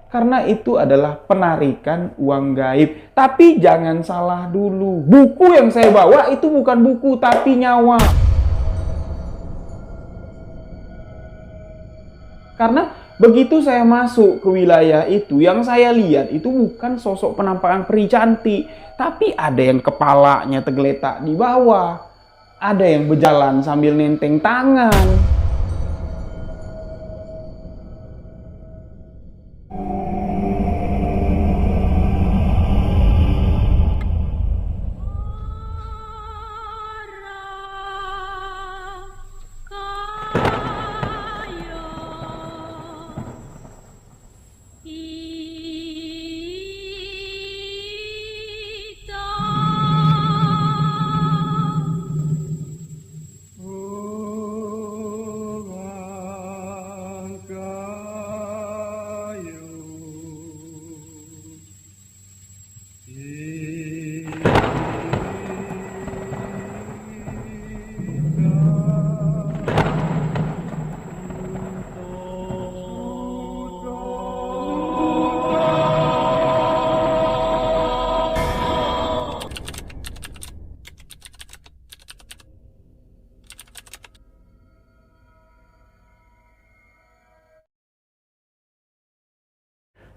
Karena itu adalah penarikan uang gaib. Tapi jangan salah dulu, buku yang saya bawa itu bukan buku tapi nyawa. Karena begitu saya masuk ke wilayah itu, yang saya lihat itu bukan sosok penampakan peri cantik, tapi ada yang kepalanya tergeletak di bawah, ada yang berjalan sambil nenteng tangan.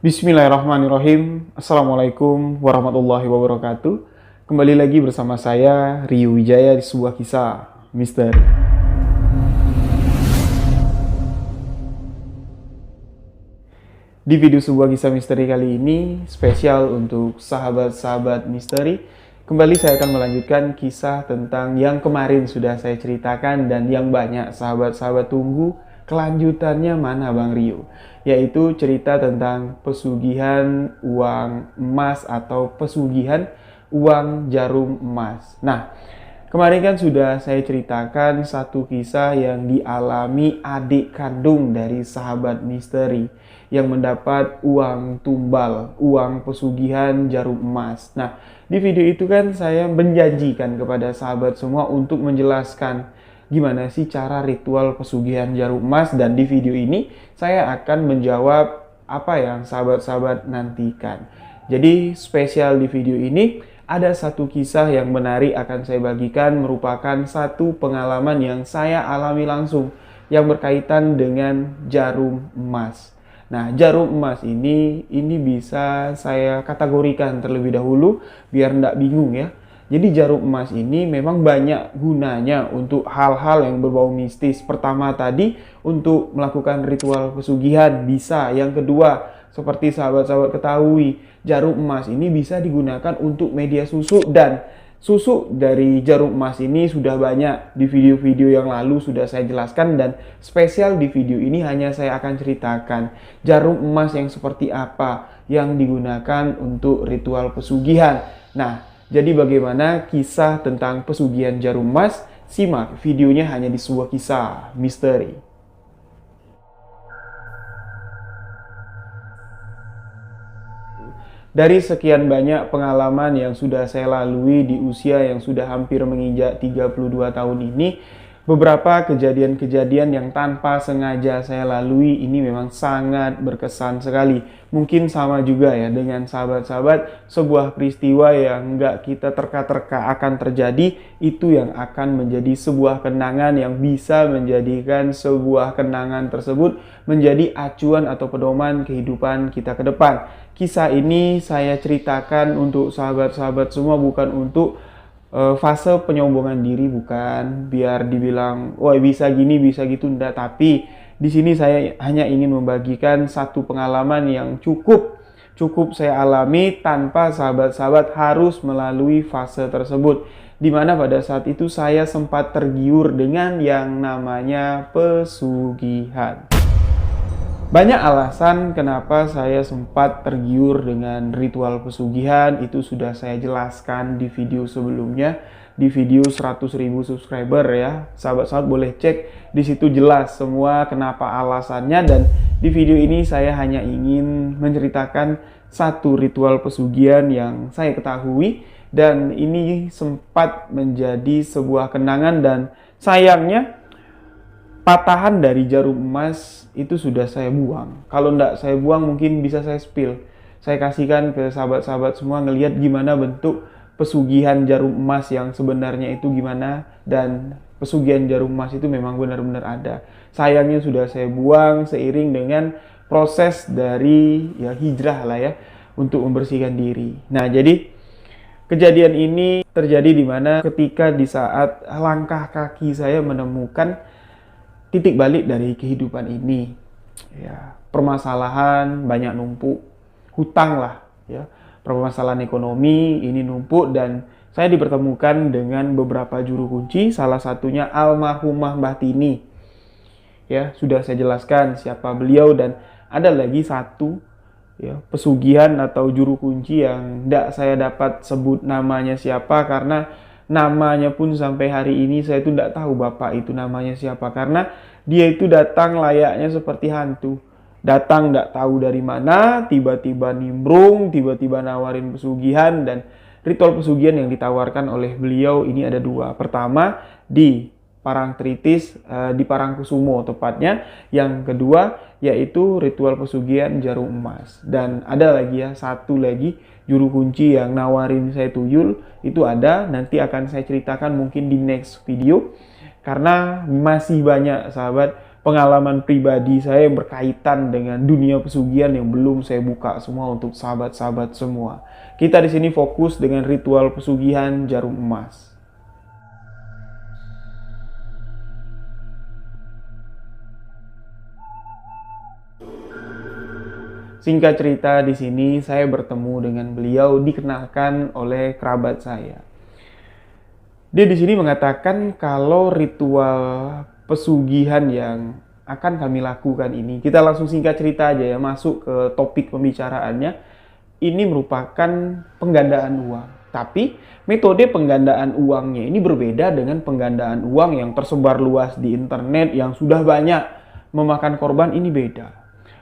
Bismillahirrahmanirrahim. Assalamualaikum warahmatullahi wabarakatuh. Kembali lagi bersama saya, Rio Wijaya, di sebuah kisah misteri. Di video sebuah kisah misteri kali ini, spesial untuk sahabat-sahabat misteri, kembali saya akan melanjutkan kisah tentang yang kemarin sudah saya ceritakan dan yang banyak sahabat-sahabat tunggu. Kelanjutannya mana Bang Rio? Yaitu cerita tentang pesugihan uang emas atau pesugihan uang jarum emas. Nah, kemarin kan sudah saya ceritakan satu kisah yang dialami adik kandung dari sahabat misteri yang mendapat uang tumbal, uang pesugihan jarum emas. Nah, di video itu kan saya menjanjikan kepada sahabat semua untuk menjelaskan gimana sih cara ritual pesugihan jarum emas, dan di video ini saya akan menjawab apa yang sahabat-sahabat nantikan. Jadi spesial di video ini ada satu kisah yang menarik akan saya bagikan, merupakan satu pengalaman yang saya alami langsung yang berkaitan dengan jarum emas. Nah, jarum emas ini bisa saya kategorikan terlebih dahulu biar nggak bingung ya. Jadi jarum emas ini memang banyak gunanya untuk hal-hal yang berbau mistis. Pertama tadi untuk melakukan ritual pesugihan bisa. Yang kedua, seperti sahabat-sahabat ketahui, jarum emas ini bisa digunakan untuk media susu, dan susu dari jarum emas ini sudah banyak di video-video yang lalu sudah saya jelaskan, dan spesial di video ini hanya saya akan ceritakan jarum emas yang seperti apa yang digunakan untuk ritual pesugihan. Nah, jadi bagaimana kisah tentang pesugihan jarum emas? Simak videonya hanya di sebuah kisah misteri. Dari sekian banyak pengalaman yang sudah saya lalui di usia yang sudah hampir menginjak 32 tahun ini, beberapa kejadian-kejadian yang tanpa sengaja saya lalui ini memang sangat berkesan sekali. Mungkin sama juga ya dengan sahabat-sahabat, sebuah peristiwa yang nggak kita terka-terka akan terjadi, itu yang akan menjadi sebuah kenangan yang bisa menjadikan sebuah kenangan tersebut menjadi acuan atau pedoman kehidupan kita ke depan. Kisah ini saya ceritakan untuk sahabat-sahabat semua, bukan untuk fase penyombongan diri, bukan biar dibilang wah bisa gini bisa gitu, enggak. Tapi di sini saya hanya ingin membagikan satu pengalaman yang cukup saya alami tanpa sahabat-sahabat harus melalui fase tersebut, dimana pada saat itu saya sempat tergiur dengan yang namanya pesugihan. Banyak alasan kenapa saya sempat tergiur dengan ritual pesugihan, itu sudah saya jelaskan di video sebelumnya, di video 100.000 subscriber ya. Sahabat-sahabat boleh cek, di situ jelas semua kenapa alasannya, dan di video ini saya hanya ingin menceritakan satu ritual pesugihan yang saya ketahui, dan ini sempat menjadi sebuah kenangan, dan sayangnya patahan dari jarum emas itu sudah saya buang. Kalau enggak saya buang mungkin bisa saya spill. Saya kasihkan ke sahabat-sahabat semua ngelihat gimana bentuk pesugihan jarum emas yang sebenarnya itu gimana, dan pesugihan jarum emas itu memang benar-benar ada. Sayangnya sudah saya buang seiring dengan proses dari ya hijrah lah ya untuk membersihkan diri. Nah, jadi kejadian ini terjadi di mana ketika di saat langkah kaki saya menemukan titik balik dari kehidupan ini. Ya, permasalahan banyak numpuk, hutang lah ya. Permasalahan ekonomi ini numpuk dan saya dipertemukan dengan beberapa juru kunci, salah satunya almarhumah Mbah Tini. Ya, sudah saya jelaskan siapa beliau, dan ada lagi satu ya, pesugihan atau juru kunci yang tidak saya dapat sebut namanya siapa, karena namanya pun sampai hari ini saya itu tidak tahu bapak itu namanya siapa, karena dia itu datang layaknya seperti hantu. Datang nggak tahu dari mana, tiba-tiba nimbrung, tiba-tiba nawarin pesugihan, dan ritual pesugihan yang ditawarkan oleh beliau ini ada dua. Pertama di Parangtritis, di Parangkusumo tepatnya. Yang kedua yaitu ritual pesugihan jarum emas. Dan ada lagi ya, satu lagi juru kunci yang nawarin saya tuyul, itu ada, nanti akan saya ceritakan mungkin di next video. Karena masih banyak sahabat pengalaman pribadi saya yang berkaitan dengan dunia pesugihan yang belum saya buka semua untuk sahabat-sahabat semua. Kita di sini fokus dengan ritual pesugihan jarum emas. Singkat cerita, di sini saya bertemu dengan beliau, dikenalkan oleh kerabat saya. Dia di sini mengatakan kalau ritual pesugihan yang akan kami lakukan ini, kita langsung singkat cerita aja ya, masuk ke topik pembicaraannya. Ini merupakan penggandaan uang. Tapi metode penggandaan uangnya ini berbeda dengan penggandaan uang yang tersebar luas di internet yang sudah banyak memakan korban. Ini beda.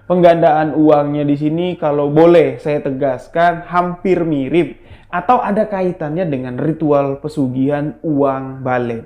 Penggandaan uangnya di sini kalau boleh saya tegaskan hampir mirip atau ada kaitannya dengan ritual pesugihan uang balen.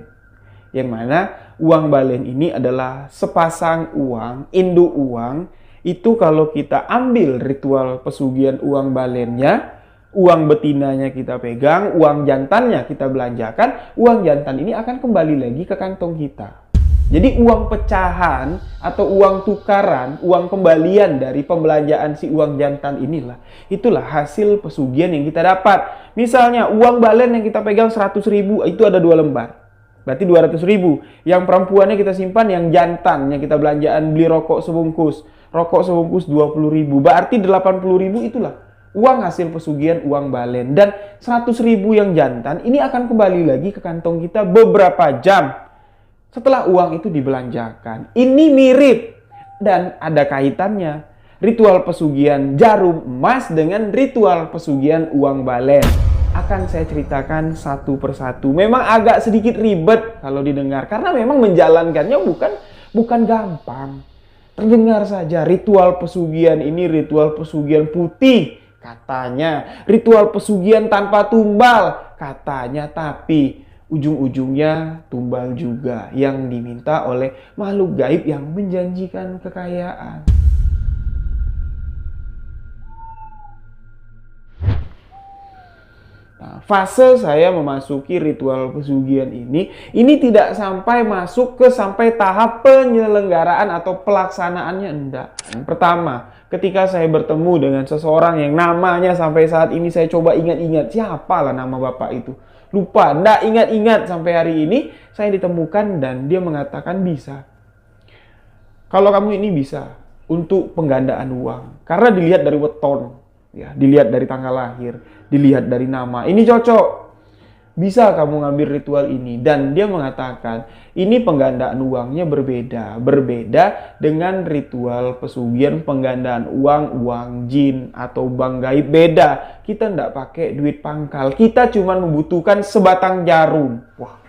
Yang mana uang balen ini adalah sepasang uang, induk uang. Itu kalau kita ambil ritual pesugihan uang balennya, uang betinanya kita pegang, uang jantannya kita belanjakan, uang jantan ini akan kembali lagi ke kantong kita. Jadi uang pecahan atau uang tukaran, uang kembalian dari pembelanjaan si uang jantan inilah, itulah hasil pesugihan yang kita dapat. Misalnya uang balen yang kita pegang 100.000, itu ada 2 lembar. Berarti 200.000. Yang perempuannya kita simpan, yang jantan yang kita belanjaan beli rokok sebungkus. Rokok sebungkus 20.000. Berarti 80.000 itulah uang hasil pesugihan uang balen. Dan 100.000 yang jantan ini akan kembali lagi ke kantong kita beberapa jam setelah uang itu dibelanjakan. Ini mirip dan ada kaitannya. Ritual pesugihan jarum emas dengan ritual pesugihan uang balen. Akan saya ceritakan satu persatu. Memang agak sedikit ribet kalau didengar, karena memang menjalankannya bukan gampang. Terdengar saja ritual pesugihan ini ritual pesugihan putih katanya, ritual pesugihan tanpa tumbal katanya, tapi ujung-ujungnya tumbal juga yang diminta oleh makhluk gaib yang menjanjikan kekayaan. Nah, fase saya memasuki ritual pesugihan ini tidak sampai masuk ke sampai tahap penyelenggaraan atau pelaksanaannya, enggak. Pertama, ketika saya bertemu dengan seseorang yang namanya sampai saat ini saya coba ingat-ingat, siapalah nama bapak itu. Lupa, enggak ingat-ingat sampai hari ini saya ditemukan dan dia mengatakan bisa. Kalau kamu ini bisa untuk penggandaan uang. Karena dilihat dari weton, ya, dilihat dari tanggal lahir, dilihat dari nama, ini cocok. Bisa kamu ngambil ritual ini. Dan dia mengatakan ini penggandaan uangnya berbeda dengan ritual pesugihan penggandaan uang jin atau bank gaib. Beda, kita nggak pakai duit pangkal, kita cuma membutuhkan sebatang jarum. Wah,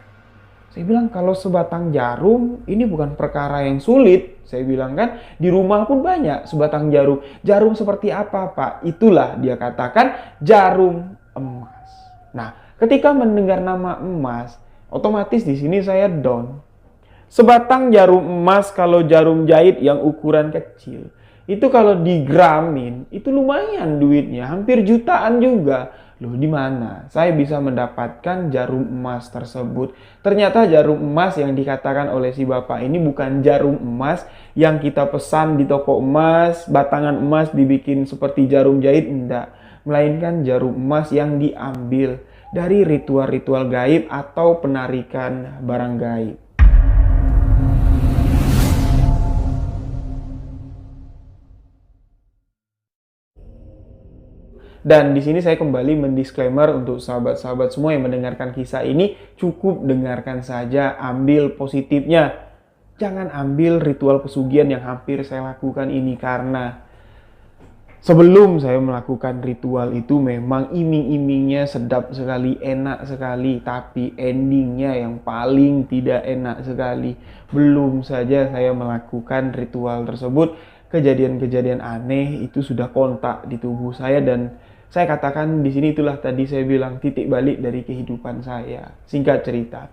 saya bilang kalau sebatang jarum ini bukan perkara yang sulit. Saya bilang kan di rumah pun banyak sebatang jarum. Jarum seperti apa, Pak? Itulah dia katakan jarum emas. Nah, ketika mendengar nama emas, otomatis di sini saya down. Sebatang jarum emas kalau jarum jahit yang ukuran kecil, itu kalau digramin, itu lumayan duitnya, hampir jutaan juga. Loh, di mana saya bisa mendapatkan jarum emas tersebut? Ternyata jarum emas yang dikatakan oleh si bapak ini bukan jarum emas yang kita pesan di toko emas, batangan emas dibikin seperti jarum jahit, enggak. Melainkan jarum emas yang diambil dari ritual-ritual gaib atau penarikan barang gaib. Dan di sini saya kembali mendisklaimer untuk sahabat-sahabat semua yang mendengarkan kisah ini, cukup dengarkan saja, ambil positifnya. Jangan ambil ritual pesugihan yang hampir saya lakukan ini, karena sebelum saya melakukan ritual itu memang iming-imingnya sedap sekali, enak sekali, tapi endingnya yang paling tidak enak sekali. Belum saja saya melakukan ritual tersebut, kejadian-kejadian aneh itu sudah kontak di tubuh saya, dan saya katakan di sini itulah tadi saya bilang titik balik dari kehidupan saya. Singkat cerita,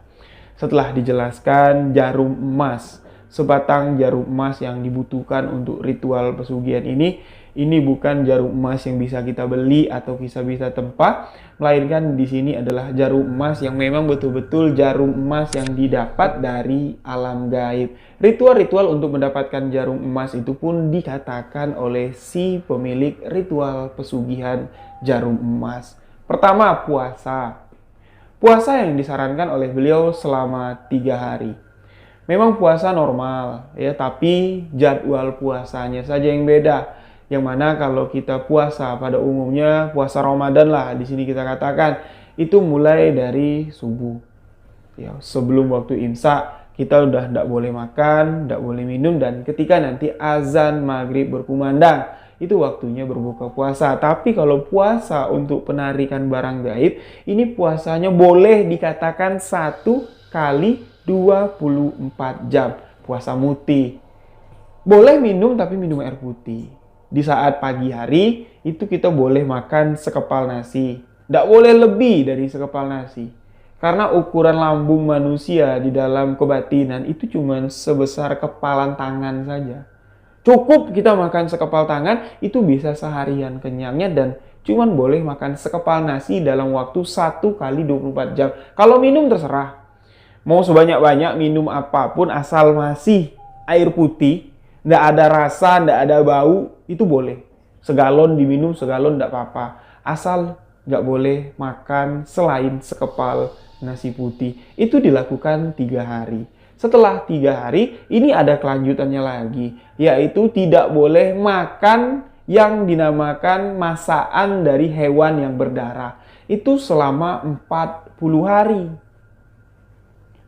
setelah dijelaskan jarum emas, sebatang jarum emas yang dibutuhkan untuk ritual pesugihan ini bukan jarum emas yang bisa kita beli atau bisa tempat, melainkan di sini adalah jarum emas yang memang betul-betul jarum emas yang didapat dari alam gaib. Ritual-ritual untuk mendapatkan jarum emas itu pun dikatakan oleh si pemilik ritual pesugihan jarum emas. Pertama, puasa. Puasa yang disarankan oleh beliau selama 3 hari. Memang puasa normal ya, tapi jadwal puasanya saja yang beda. Yang mana kalau kita puasa pada umumnya puasa Ramadan lah di sini kita katakan itu mulai dari subuh. Ya, sebelum waktu imsak kita udah tidak boleh makan, tidak boleh minum, dan ketika nanti azan maghrib berkumandang itu waktunya berbuka puasa. Tapi kalau puasa untuk penarikan barang gaib, ini puasanya boleh dikatakan 1 kali 24 jam. Puasa muti. Boleh minum tapi minum air putih. Di saat pagi hari, itu kita boleh makan sekepal nasi. Tidak boleh lebih dari sekepal nasi. Karena ukuran lambung manusia di dalam kebatinan itu cuma sebesar kepalan tangan saja. Cukup kita makan sekepal tangan, itu bisa seharian kenyangnya, dan cuma boleh makan sekepal nasi dalam waktu 1 kali 24 jam. Kalau minum terserah. Mau sebanyak-banyak minum apapun asal masih air putih, nggak ada rasa, nggak ada bau, itu boleh. Segalon diminum, segalon nggak apa-apa. Asal nggak boleh makan selain sekepal nasi putih. Itu dilakukan 3 hari. Setelah 3 hari, ini ada kelanjutannya lagi. Yaitu tidak boleh makan yang dinamakan masakan dari hewan yang berdarah. Itu selama 40 hari.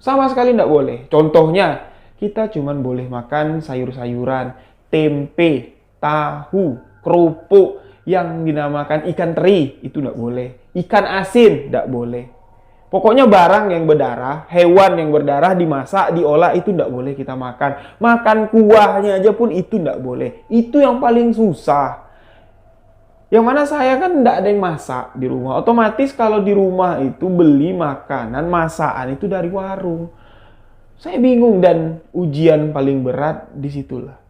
Sama sekali tidak boleh. Contohnya, kita cuma boleh makan sayur-sayuran, tempe, tahu, kerupuk, yang dinamakan ikan teri, itu tidak boleh. Ikan asin, tidak boleh. Pokoknya barang yang berdarah, hewan yang berdarah dimasak, diolah, itu tidak boleh kita makan. Makan kuahnya aja pun itu tidak boleh. Itu yang paling susah. Yang mana saya kan tidak ada yang masak di rumah. Otomatis kalau di rumah itu beli makanan, masakan itu dari warung. Saya bingung, dan ujian paling berat disitulah.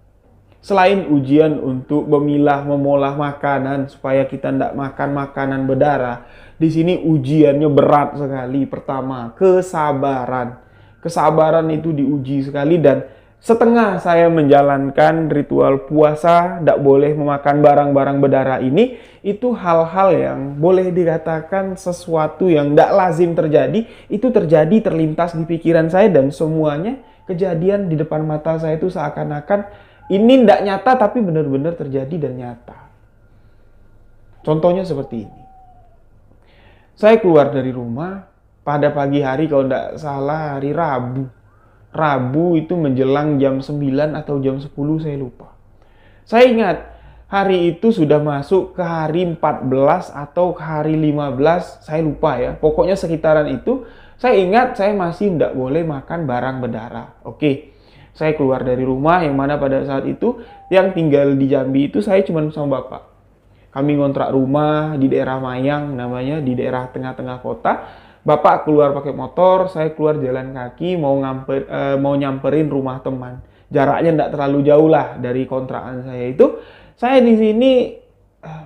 Selain ujian untuk memilah, memolah makanan supaya kita tidak makan makanan berdarah, di sini ujiannya berat sekali. Pertama, kesabaran. Kesabaran itu diuji sekali, dan setengah saya menjalankan ritual puasa, tidak boleh memakan barang-barang berdarah ini, itu hal-hal yang boleh dikatakan sesuatu yang tidak lazim terjadi, itu terjadi terlintas di pikiran saya, dan semuanya kejadian di depan mata saya itu seakan-akan ini tidak nyata tapi benar-benar terjadi dan nyata. Contohnya seperti ini. Saya keluar dari rumah pada pagi hari, kalau tidak salah hari Rabu. Rabu itu menjelang jam 9 atau jam 10, saya lupa. Saya ingat hari itu sudah masuk ke hari 14 atau ke hari 15, saya lupa ya. Pokoknya sekitaran itu, saya ingat saya masih tidak boleh makan barang berdarah. Oke, saya keluar dari rumah, yang mana pada saat itu yang tinggal di Jambi itu saya cuma sama bapak. Kami ngontrak rumah di daerah Mayang namanya, di daerah tengah-tengah kota. Bapak keluar pakai motor, saya keluar jalan kaki mau nyamperin rumah teman. Jaraknya tidak terlalu jauh lah dari kontrakan saya itu. Saya di sini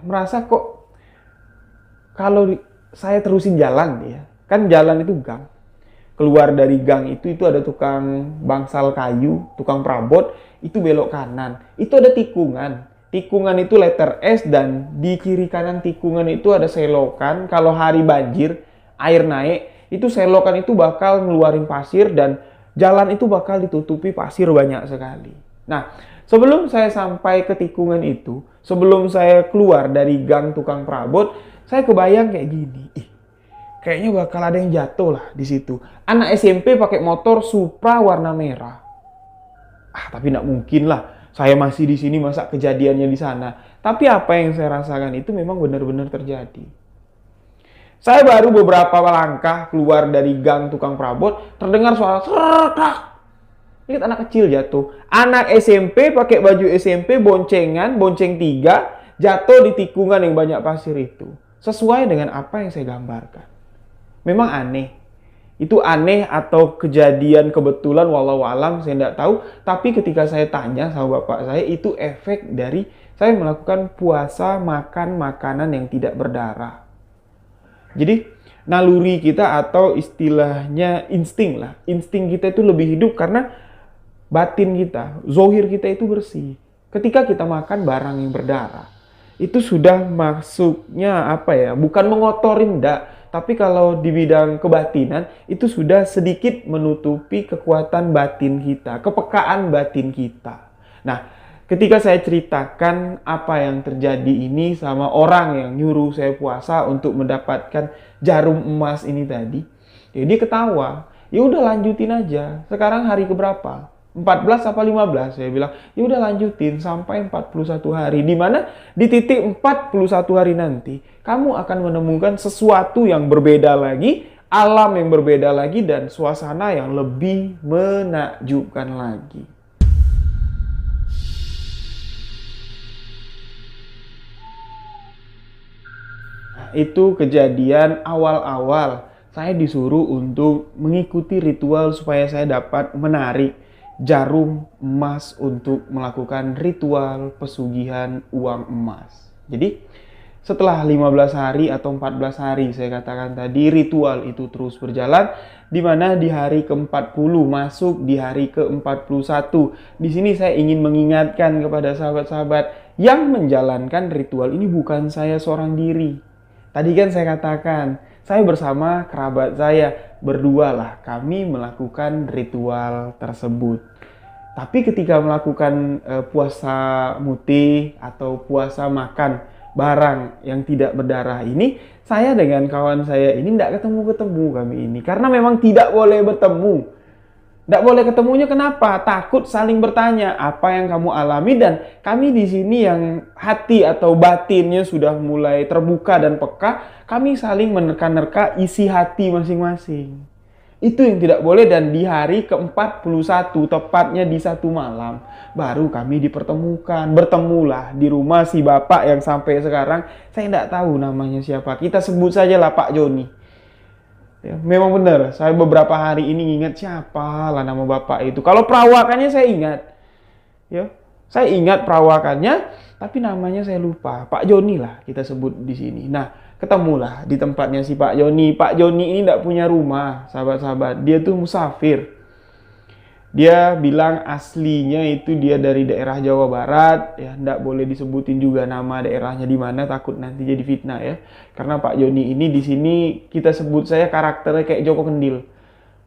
merasa kok kalau saya terusin jalan ya, kan jalan itu gang. Keluar dari gang itu ada tukang bangsal kayu, tukang perabot, itu belok kanan. Itu ada tikungan. Tikungan itu letter S dan di kiri kanan tikungan itu ada selokan. Kalau hari banjir, air naik, itu selokan itu bakal ngeluarin pasir dan jalan itu bakal ditutupi pasir banyak sekali. Nah, sebelum saya sampai ke tikungan itu, sebelum saya keluar dari gang tukang perabot, saya kebayang kayak gini. Kayaknya bakal ada yang jatuh lah di situ. Anak SMP pakai motor Supra warna merah. Tapi tidak mungkin lah. Saya masih di sini, masa kejadiannya di sana. Tapi apa yang saya rasakan itu memang benar-benar terjadi. Saya baru beberapa langkah keluar dari gang tukang perabot, terdengar suara serak. Lihat anak kecil jatuh. Anak SMP pakai baju SMP, boncengan, bonceng 3, jatuh di tikungan yang banyak pasir itu. Sesuai dengan apa yang saya gambarkan. Memang aneh. Itu aneh atau kejadian kebetulan walau alam saya tidak tahu. Tapi ketika saya tanya sama bapak saya, itu efek dari saya melakukan puasa makan makanan yang tidak berdarah. Jadi naluri kita atau istilahnya insting lah. Insting kita itu lebih hidup karena batin kita, zohir kita itu bersih. Ketika kita makan barang yang berdarah, itu sudah masuknya apa ya? Bukan mengotorin enggak. Tapi kalau di bidang kebatinan, itu sudah sedikit menutupi kekuatan batin kita, kepekaan batin kita. Nah, ketika saya ceritakan apa yang terjadi ini sama orang yang nyuruh saya puasa untuk mendapatkan jarum emas ini tadi, ya dia ketawa. Ya udah lanjutin aja. Sekarang hari keberapa? 14 apa 15? Saya bilang, ya udah lanjutin sampai 41 hari. Di mana di titik 41 hari nanti, kamu akan menemukan sesuatu yang berbeda lagi, alam yang berbeda lagi, dan suasana yang lebih menakjubkan lagi. Nah, itu kejadian awal-awal saya disuruh untuk mengikuti ritual supaya saya dapat menarik jarum emas untuk melakukan ritual pesugihan uang emas. Jadi setelah 15 hari atau 14 hari saya katakan tadi, ritual itu terus berjalan, di mana di hari ke-40 masuk di hari ke-41. Di sini saya ingin mengingatkan kepada sahabat-sahabat yang menjalankan ritual ini bukan saya seorang diri. Tadi kan saya katakan, saya bersama kerabat saya berdua lah kami melakukan ritual tersebut. Tapi ketika melakukan puasa mutih atau puasa makan barang yang tidak berdarah ini, saya dengan kawan saya ini tidak ketemu kami ini. Karena memang tidak boleh bertemu. Tidak boleh ketemunya kenapa? Takut saling bertanya apa yang kamu alami, dan kami di sini yang hati atau batinnya sudah mulai terbuka dan peka, kami saling menerka-nerka isi hati masing-masing. Itu yang tidak boleh, dan di hari ke-41, tepatnya di satu malam, baru kami dipertemukan. Bertemulah di rumah si bapak yang sampai sekarang saya tidak tahu namanya siapa. Kita sebut saja lah Pak Joni. Ya, memang benar, saya beberapa hari ini ingat siapa lah nama bapak itu. Kalau perawakannya saya ingat. Ya, saya ingat perawakannya, tapi namanya saya lupa. Pak Joni lah kita sebut di sini. Nah, ketemulah di tempatnya si Pak Joni. Pak Joni ini tidak punya rumah, sahabat-sahabat. Dia tuh musafir. Dia bilang aslinya itu dia dari daerah Jawa Barat. Ya, tidak boleh disebutin juga nama daerahnya di mana, takut nanti jadi fitnah ya. Karena Pak Joni ini di sini kita sebut saya karakternya kayak Joko Kendil.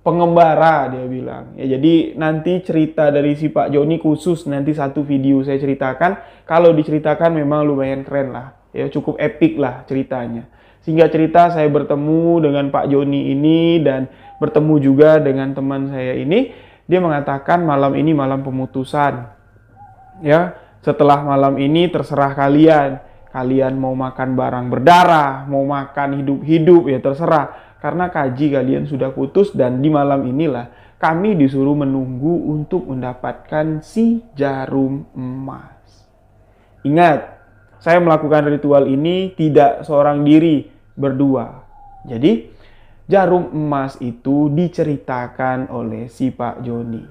Pengembara dia bilang. Ya, jadi nanti cerita dari si Pak Joni khusus nanti satu video saya ceritakan. Kalau diceritakan memang lumayan keren lah. Ya, cukup epic lah ceritanya. Sehingga cerita saya bertemu dengan Pak Joni ini dan bertemu juga dengan teman saya ini. Dia mengatakan malam ini malam pemutusan. Ya, setelah malam ini terserah kalian. Kalian mau makan barang berdarah, mau makan hidup-hidup ya terserah. Karena kaji kalian sudah putus, dan di malam inilah kami disuruh menunggu untuk mendapatkan si jarum emas. Ingat, saya melakukan ritual ini tidak seorang diri, berdua. Jadi, jarum emas itu diceritakan oleh si Pak Joni.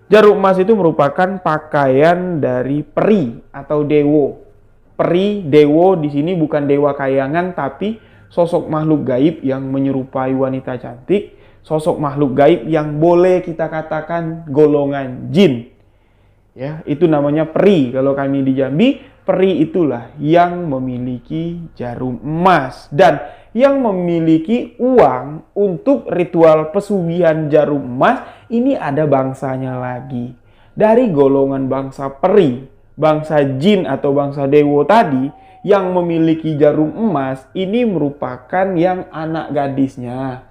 Jarum emas itu merupakan pakaian dari peri atau dewo. Peri, dewo di sini bukan dewa kayangan, tapi sosok makhluk gaib yang menyerupai wanita cantik, sosok makhluk gaib yang boleh kita katakan golongan jin. Ya, itu namanya peri. Kalau kami di Jambi, peri itulah yang memiliki jarum emas dan yang memiliki uang untuk ritual pesugihan jarum emas. Ini ada bangsanya lagi. Dari golongan bangsa peri, bangsa jin atau bangsa dewo tadi, yang memiliki jarum emas ini merupakan yang anak gadisnya.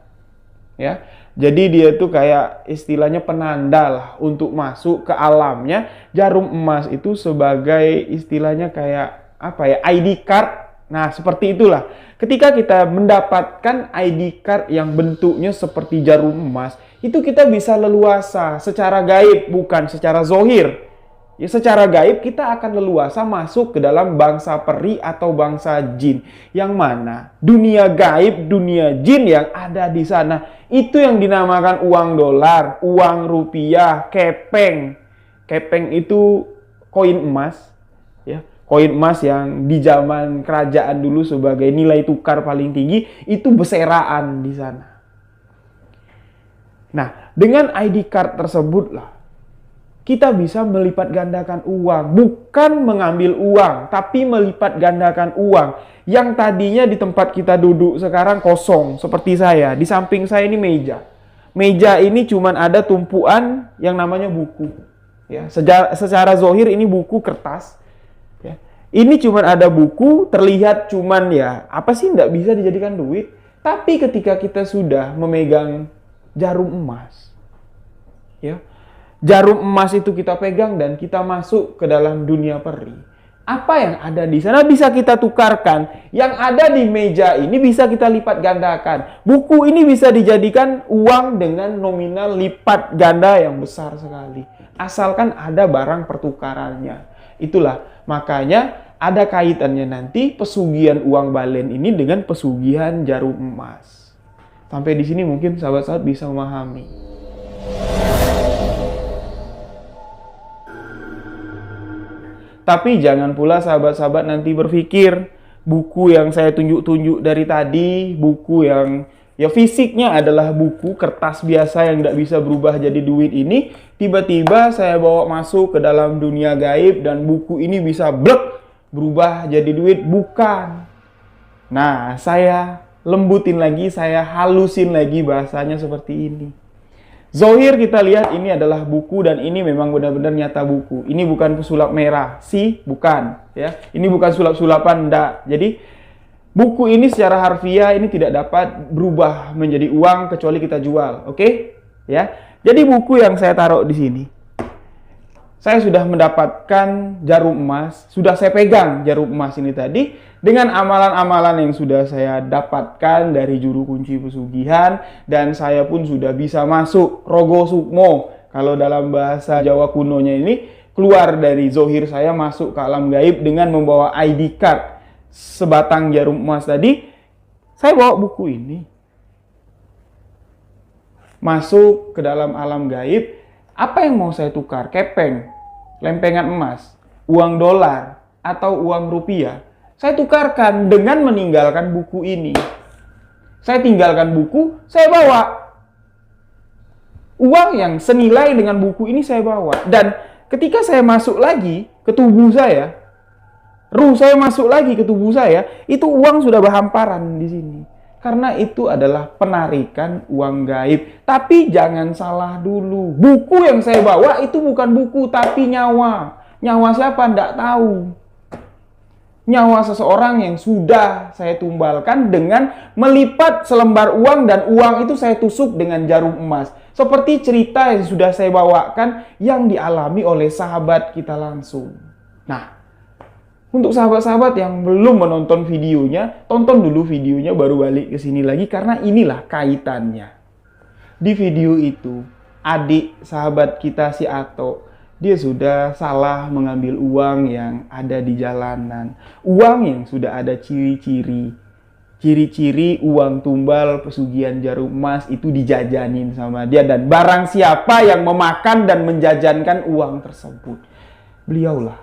Ya. Jadi dia tuh kayak istilahnya penanda lah untuk masuk ke alamnya. Jarum emas itu sebagai istilahnya kayak apa ya? ID card. Nah, seperti itulah. Ketika kita mendapatkan ID card yang bentuknya seperti jarum emas, itu kita bisa leluasa secara gaib, bukan secara zohir. Ya, secara gaib kita akan leluasa masuk ke dalam bangsa peri atau bangsa jin. Yang mana dunia gaib, dunia jin yang ada di sana, itu yang dinamakan uang dolar, uang rupiah, kepeng. Kepeng itu koin emas. Ya, koin emas yang di zaman kerajaan dulu sebagai nilai tukar paling tinggi, itu beseraan di sana. Nah, dengan ID card tersebutlah kita bisa melipat gandakan uang. Bukan mengambil uang, tapi melipat gandakan uang. Yang tadinya di tempat kita duduk sekarang kosong, seperti saya. Di samping saya ini meja. Meja ini cuman ada tumpuan yang namanya buku. Ya, secara zohir ini buku kertas. Ya. Ini cuman ada buku, terlihat cuman ya, apa sih nggak bisa dijadikan duit. Tapi ketika kita sudah memegang jarum emas, ya, jarum emas itu kita pegang dan kita masuk ke dalam dunia peri. Apa yang ada di sana bisa kita tukarkan. Yang ada di meja ini bisa kita lipat gandakan. Buku ini bisa dijadikan uang dengan nominal lipat ganda yang besar sekali. Asalkan ada barang pertukarannya. Itulah makanya ada kaitannya nanti pesugihan uang balen ini dengan pesugihan jarum emas. Sampai di sini mungkin sahabat-sahabat bisa memahami. Tapi jangan pula sahabat-sahabat nanti berpikir buku yang saya tunjuk-tunjuk dari tadi, buku yang ya fisiknya adalah buku kertas biasa yang tidak bisa berubah jadi duit ini, tiba-tiba saya bawa masuk ke dalam dunia gaib dan buku ini bisa blek berubah jadi duit. Bukan. Nah, saya lembutin lagi, saya halusin lagi bahasanya seperti ini. Zohir kita lihat ini adalah buku dan ini memang benar-benar nyata buku. Ini bukan pesulap merah, bukan. Ya, ini bukan sulap-sulapan, enggak. Jadi buku ini secara harfiah ini tidak dapat berubah menjadi uang kecuali kita jual, oke? Ya, jadi buku yang saya taruh di sini, saya sudah mendapatkan jarum emas, sudah saya pegang jarum emas ini tadi dengan amalan-amalan yang sudah saya dapatkan dari juru kunci pesugihan dan saya pun sudah bisa masuk rogo sukmo. Kalau dalam bahasa Jawa kunonya ini keluar dari zohir saya masuk ke alam gaib dengan membawa ID card sebatang jarum emas tadi. Saya bawa buku ini masuk ke dalam alam gaib. Apa yang mau saya tukar? Kepeng, lempengan emas, uang dolar, atau uang rupiah? Saya tukarkan dengan meninggalkan buku ini. Saya tinggalkan buku, saya bawa uang yang senilai dengan buku ini saya bawa. Dan ketika saya masuk lagi ke tubuh saya, ruh saya masuk lagi ke tubuh saya, itu uang sudah berhamparan di sini. Karena itu adalah penarikan uang gaib. Tapi jangan salah dulu. Buku yang saya bawa itu bukan buku, tapi nyawa. Nyawa siapa? Tidak tahu. Nyawa seseorang yang sudah saya tumbalkan dengan melipat selembar uang dan uang itu saya tusuk dengan jarum emas. Seperti cerita yang sudah saya bawakan yang dialami oleh sahabat kita langsung. Nah, untuk sahabat-sahabat yang belum menonton videonya, tonton dulu videonya baru balik ke sini lagi karena inilah kaitannya. Di video itu, adik sahabat kita si Ato, dia sudah salah mengambil uang yang ada di jalanan. Uang yang sudah ada ciri-ciri ciri-ciri uang tumbal pesugihan jarum emas itu dijajanin sama dia, dan barang siapa yang memakan dan menjajankan uang tersebut, beliaulah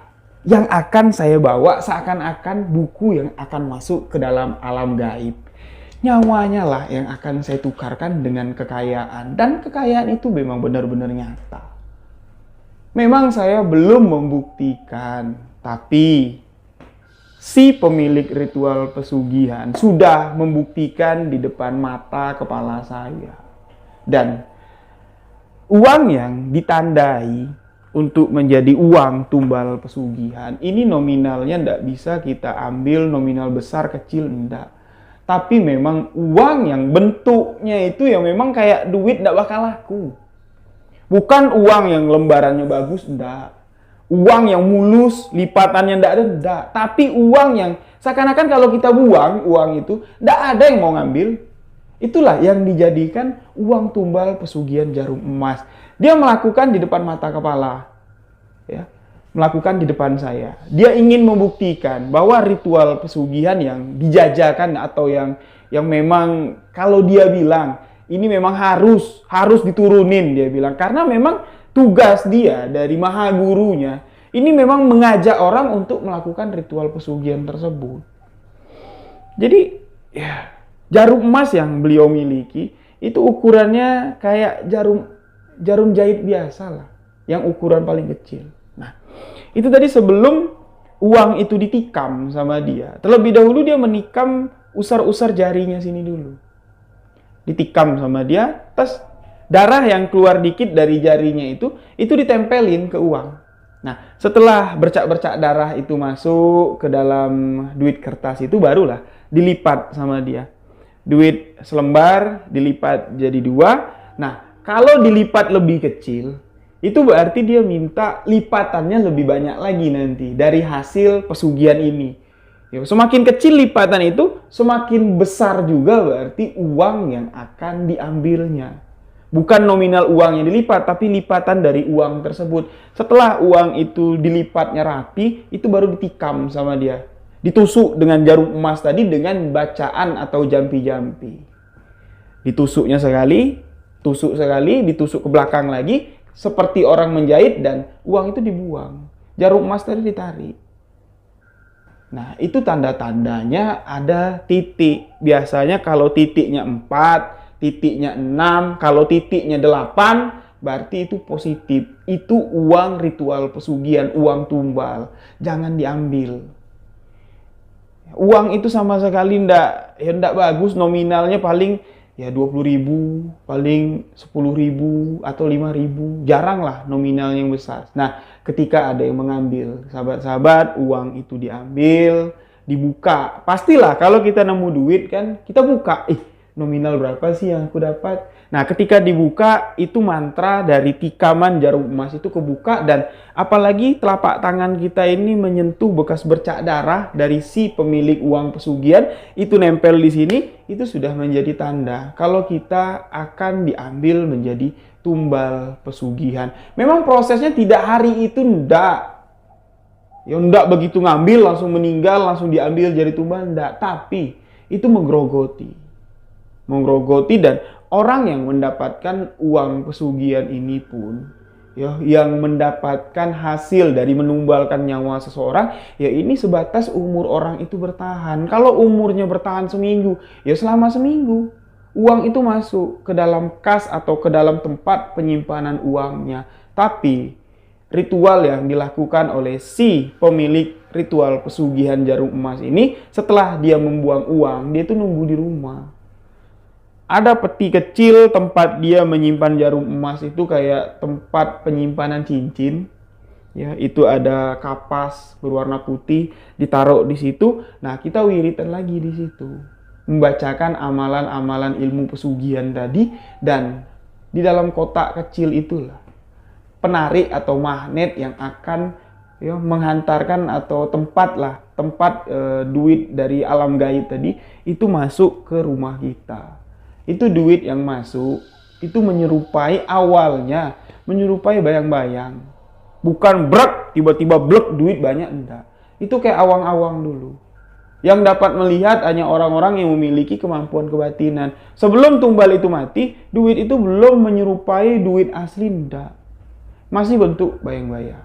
yang akan saya bawa seakan-akan buku yang akan masuk ke dalam alam gaib. Nyawanya lah yang akan saya tukarkan dengan kekayaan, dan kekayaan itu memang benar-benar nyata. Memang saya belum membuktikan, tapi si pemilik ritual pesugihan sudah membuktikan di depan mata kepala saya. Dan uang yang ditandai untuk menjadi uang tumbal pesugihan, ini nominalnya tidak bisa kita ambil nominal besar kecil, enggak. Tapi memang uang yang bentuknya itu yang memang kayak duit tidak bakal laku. Bukan uang yang lembarannya bagus, enggak. Uang yang mulus, lipatannya enggak ada, enggak. Tapi uang yang seakan-akan kalau kita buang uang itu, enggak ada yang mau ngambil. Itulah yang dijadikan uang tumbal pesugihan jarum emas. Dia melakukan di depan mata kepala. Ya, melakukan di depan saya. Dia ingin membuktikan bahwa ritual pesugihan yang dijajakan atau yang memang kalau dia bilang ini memang harus diturunin, dia bilang, karena memang tugas dia dari maha gurunya ini memang mengajak orang untuk melakukan ritual pesugihan tersebut. Jadi ya, jarum emas yang beliau miliki itu ukurannya kayak jarum jahit biasa lah, yang ukuran paling kecil. Nah, itu tadi sebelum uang itu ditikam sama dia, terlebih dahulu dia menikam usar-usar jarinya sini dulu. Ditikam sama dia, terus darah yang keluar dikit dari jarinya itu ditempelin ke uang. Nah, setelah bercak-bercak darah itu masuk ke dalam duit kertas itu, barulah dilipat sama dia. Duit selembar dilipat jadi 2. Nah, kalau dilipat lebih kecil, itu berarti dia minta lipatannya lebih banyak lagi nanti dari hasil pesugihan ini. Ya, semakin kecil lipatan itu, semakin besar juga berarti uang yang akan diambilnya. Bukan nominal uang yang dilipat, tapi lipatan dari uang tersebut. Setelah uang itu dilipatnya rapi, itu baru ditikam sama dia. Ditusuk dengan jarum emas tadi dengan bacaan atau jampi-jampi. Ditusuknya sekali, tusuk sekali, ditusuk ke belakang lagi, seperti orang menjahit, dan uang itu dibuang. Jarum emas tadi ditarik. Nah, itu tanda-tandanya ada titik. Biasanya kalau titiknya 4, titiknya 6, kalau titiknya 8, berarti itu positif. Itu uang ritual pesugihan, uang tumbal. Jangan diambil. Uang itu sama sekali ndak bagus, nominalnya paling ya 20.000, paling 10.000 atau 5.000. Jarang lah nominalnya yang besar. Nah, ketika ada yang mengambil, sahabat-sahabat, uang itu diambil, dibuka. Pastilah kalau kita nemu duit kan, kita buka. Nominal berapa sih yang aku dapat? Nah, ketika dibuka, itu mantra dari tikaman jarum emas itu kebuka, dan apalagi telapak tangan kita ini menyentuh bekas bercak darah dari si pemilik uang pesugihan, itu nempel di sini, itu sudah menjadi tanda kalau kita akan diambil menjadi tumbal pesugihan. Memang prosesnya tidak hari itu, ndak. Ya ndak begitu ngambil langsung meninggal, langsung diambil jadi tumbal, ndak. Tapi itu menggerogoti, dan orang yang mendapatkan uang pesugihan ini pun, ya, yang mendapatkan hasil dari menumbalkan nyawa seseorang, ya ini sebatas umur orang itu bertahan. Kalau umurnya bertahan seminggu, ya selama seminggu uang itu masuk ke dalam kas atau ke dalam tempat penyimpanan uangnya. Tapi ritual yang dilakukan oleh si pemilik ritual pesugihan jarum emas ini, setelah dia membuang uang, dia itu nunggu di rumah. Ada peti kecil tempat dia menyimpan jarum emas itu, kayak tempat penyimpanan cincin. Ya, itu ada kapas berwarna putih ditaruh di situ. Nah, kita wiritan lagi di situ, membacakan amalan-amalan ilmu pesugihan tadi, dan di dalam kotak kecil itulah penarik atau magnet yang akan menghantarkan atau tempat duit dari alam gaib tadi itu masuk ke rumah kita. Itu duit yang masuk, itu menyerupai awalnya, menyerupai bayang-bayang. Bukan brek, tiba-tiba blek duit banyak, enggak. Itu kayak awang-awang dulu. Yang dapat melihat hanya orang-orang yang memiliki kemampuan kebatinan. Sebelum tumbal itu mati, duit itu belum menyerupai duit asli, enggak. Masih bentuk bayang-bayang.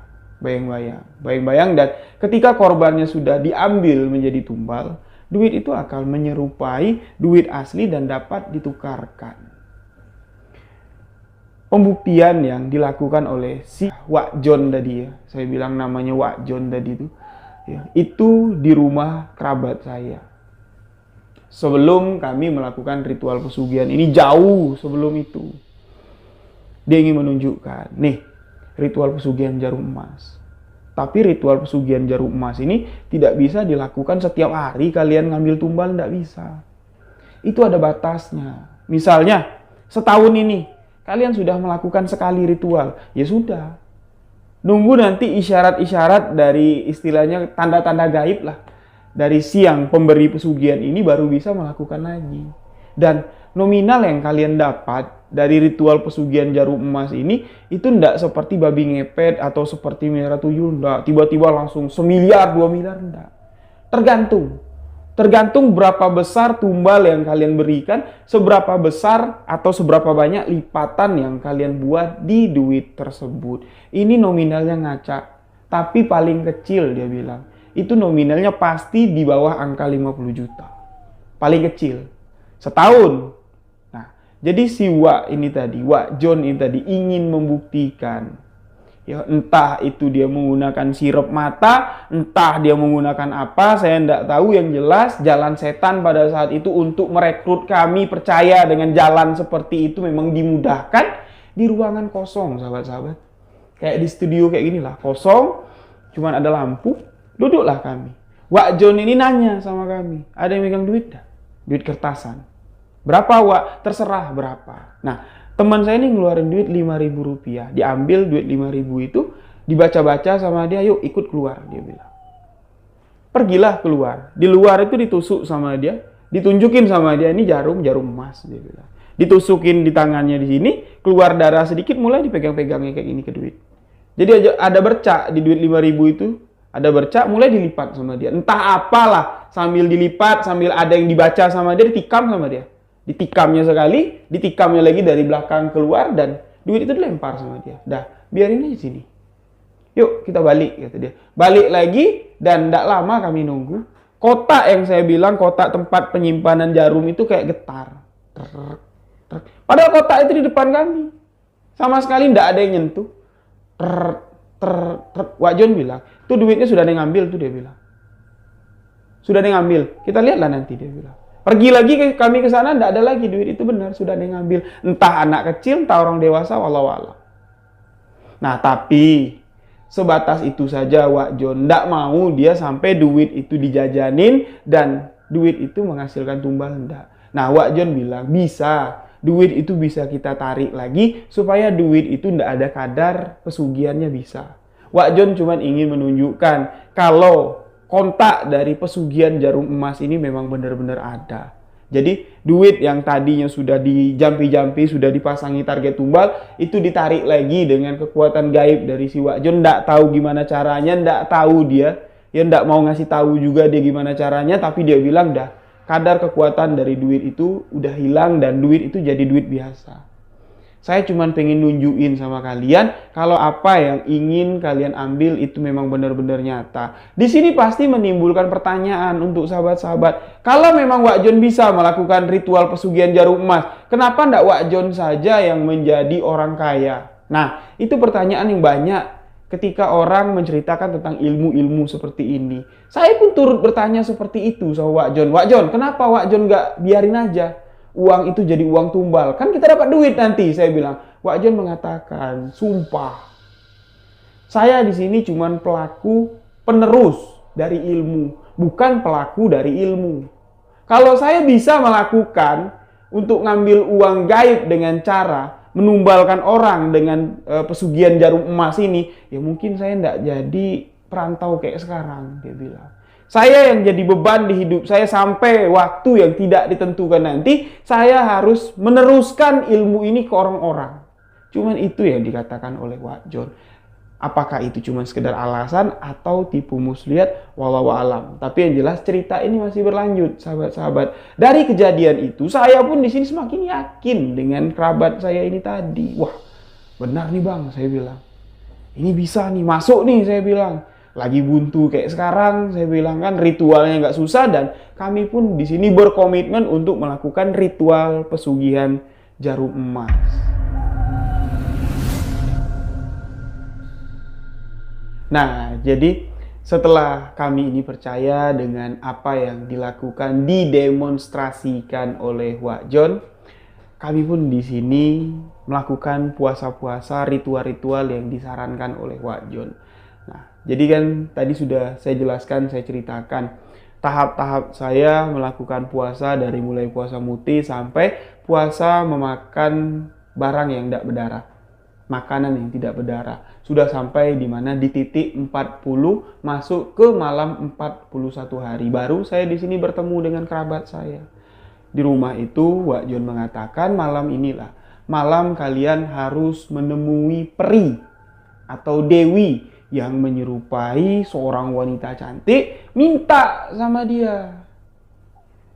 Bayang-bayang, dan ketika korbannya sudah diambil menjadi tumbal, duit itu akan menyerupai duit asli dan dapat ditukarkan. Pembuktian yang dilakukan oleh si Wak John tadi ya, saya bilang namanya Wak John tadi itu di rumah kerabat saya. Sebelum kami melakukan ritual pesugihan ini, jauh sebelum itu, dia ingin menunjukkan, nih ritual pesugihan jarum emas. Tapi ritual pesugihan jarum emas ini tidak bisa dilakukan setiap hari kalian ngambil tumbal, tidak bisa. Itu ada batasnya. Misalnya setahun ini kalian sudah melakukan sekali ritual, ya sudah. Nunggu nanti isyarat-isyarat dari istilahnya tanda-tanda gaib lah. Dari siang pemberi pesugihan ini baru bisa melakukan lagi. Dan nominal yang kalian dapat dari ritual pesugihan jarum emas ini, itu tidak seperti babi ngepet atau seperti merah tuyul, enggak. Tiba-tiba langsung 1 miliar, 2 miliar, enggak. Tergantung berapa besar tumbal yang kalian berikan, seberapa besar atau seberapa banyak lipatan yang kalian buat di duit tersebut. Ini nominalnya ngaca, tapi paling kecil dia bilang. Itu nominalnya pasti di bawah angka 50 juta. Paling kecil. Setahun. Nah, jadi si Wak John ini tadi ingin membuktikan. Ya, entah itu dia menggunakan sirup mata, entah dia menggunakan apa, saya tidak tahu. Yang jelas jalan setan pada saat itu untuk merekrut kami percaya dengan jalan seperti itu memang dimudahkan di ruangan kosong, sahabat-sahabat. Kayak di studio kayak ginilah, kosong, cuman ada lampu, duduklah kami. Wak John ini nanya sama kami, ada yang megang duit dah? Duit kertasan. Berapa Wak? Terserah berapa. Nah, teman saya ini ngeluarin duit 5.000 rupiah. Diambil duit 5.000 itu, dibaca-baca sama dia, yuk ikut keluar, dia bilang. Pergilah keluar. Di luar itu ditusuk sama dia, ditunjukin sama dia, ini jarum emas, dia bilang. Ditusukin di tangannya di sini, keluar darah sedikit, mulai dipegang-pegangnya kayak gini ke duit. Jadi ada bercak di duit 5.000 itu, ada bercak, mulai dilipat sama dia. Entah apalah, sambil dilipat, sambil ada yang dibaca sama dia, ditikam sama dia. Ditikamnya sekali, ditikamnya lagi dari belakang keluar, dan duit itu dilempar sama dia. Dah, biarin aja sini. Yuk kita balik, kata dia. Balik lagi, dan tidak lama kami nunggu. Kotak yang saya bilang, kotak tempat penyimpanan jarum itu kayak getar. Padahal kotak itu di depan kami. Sama sekali tidak ada yang nyentuh. Wak John bilang, tuh duitnya sudah ada yang ngambil, tuh dia bilang. Sudah ada yang ngambil, kita lihatlah nanti, dia bilang. Pergi lagi kami ke sana, tidak ada lagi duit itu, benar sudah ada yang ngambil. Entah anak kecil, entah orang dewasa, wallahu a'lam. Nah, tapi sebatas itu saja Wak John. Tidak mau dia sampai duit itu dijajanin dan duit itu menghasilkan tumbal, enggak. Nah, Wak John bilang bisa. Duit itu bisa kita tarik lagi supaya duit itu tidak ada kadar pesugihannya bisa. Wak John cuma ingin menunjukkan kalau kontak dari pesugihan jarum emas ini memang benar-benar ada. Jadi duit yang tadinya sudah dijampi-jampi, sudah dipasangi target tumbal, itu ditarik lagi dengan kekuatan gaib dari si Wak John. Nggak tahu gimana caranya, nggak tahu dia. Ya nggak mau ngasih tahu juga dia gimana caranya, tapi dia bilang dah kadar kekuatan dari duit itu udah hilang dan duit itu jadi duit biasa. Saya cuma pengen nunjukin sama kalian kalau apa yang ingin kalian ambil itu memang benar-benar nyata. Di sini pasti menimbulkan pertanyaan untuk sahabat-sahabat. Kalau memang Wak John bisa melakukan ritual pesugihan jarum emas, kenapa ndak Wak John saja yang menjadi orang kaya? Nah, itu pertanyaan yang banyak ketika orang menceritakan tentang ilmu-ilmu seperti ini. Saya pun turut bertanya seperti itu sama Wak John. Wak John, kenapa Wak John nggak biarin aja uang itu jadi uang tumbal? Kan kita dapat duit nanti, saya bilang. Wak John mengatakan, sumpah, saya di sini cuma pelaku penerus dari ilmu, bukan pelaku dari ilmu. Kalau saya bisa melakukan untuk ngambil uang gaib dengan cara menumbalkan orang dengan pesugihan jarum emas ini, ya mungkin saya tidak jadi perantau kayak sekarang, dia bilang. Saya yang jadi beban di hidup saya sampai waktu yang tidak ditentukan nanti, saya harus meneruskan ilmu ini ke orang-orang. Cuman itu yang dikatakan oleh Wak John. Apakah itu cuma sekedar alasan atau tipu muslihat, wallahu alam. Tapi yang jelas cerita ini masih berlanjut, sahabat-sahabat. Dari kejadian itu, saya pun di sini semakin yakin dengan kerabat saya ini tadi. Wah, benar nih bang, saya bilang. Ini bisa nih, masuk nih, saya bilang. Lagi buntu kayak sekarang, saya bilang kan ritualnya nggak susah dan kami pun di sini berkomitmen untuk melakukan ritual pesugihan jarum emas. Nah, jadi setelah kami ini percaya dengan apa yang dilakukan, didemonstrasikan oleh Wak Jon, kami pun di sini melakukan puasa-puasa ritual-ritual yang disarankan oleh Wak Jon. Nah, jadi kan tadi sudah saya jelaskan, saya ceritakan tahap-tahap saya melakukan puasa dari mulai puasa muti sampai puasa memakan barang yang tidak berdarah. Makanan yang tidak berdarah. Sudah sampai di mana di titik 40 masuk ke malam 41 hari. Baru saya di sini bertemu dengan kerabat saya. Di rumah itu Wak Jon mengatakan malam inilah malam kalian harus menemui peri atau dewi yang menyerupai seorang wanita cantik, minta sama dia.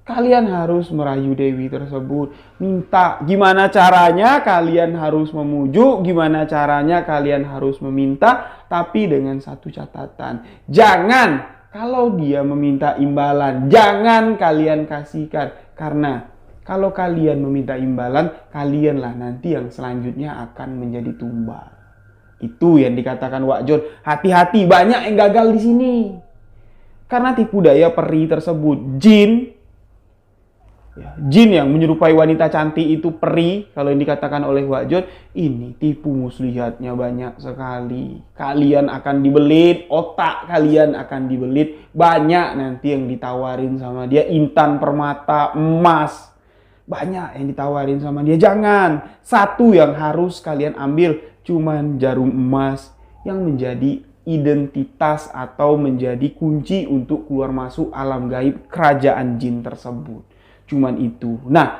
Kalian harus merayu dewi tersebut, minta. Gimana caranya kalian harus memujuk, gimana caranya kalian harus meminta, tapi dengan satu catatan. Jangan, kalau dia meminta imbalan, jangan kalian kasihkan. Karena kalau kalian meminta imbalan, kalianlah nanti yang selanjutnya akan menjadi tumbal. Itu yang dikatakan Wak Jon. Hati-hati, banyak yang gagal di sini. Karena tipu daya peri tersebut, jin yang menyerupai wanita cantik itu peri, kalau yang dikatakan oleh Wak Jon, ini tipu muslihatnya banyak sekali. Kalian akan dibelit, otak kalian akan dibelit. Banyak nanti yang ditawarin sama dia, intan permata, emas. Banyak yang ditawarin sama dia. Jangan, satu yang harus kalian ambil, cuman jarum emas yang menjadi identitas atau menjadi kunci untuk keluar masuk alam gaib kerajaan jin tersebut. Cuman itu. Nah,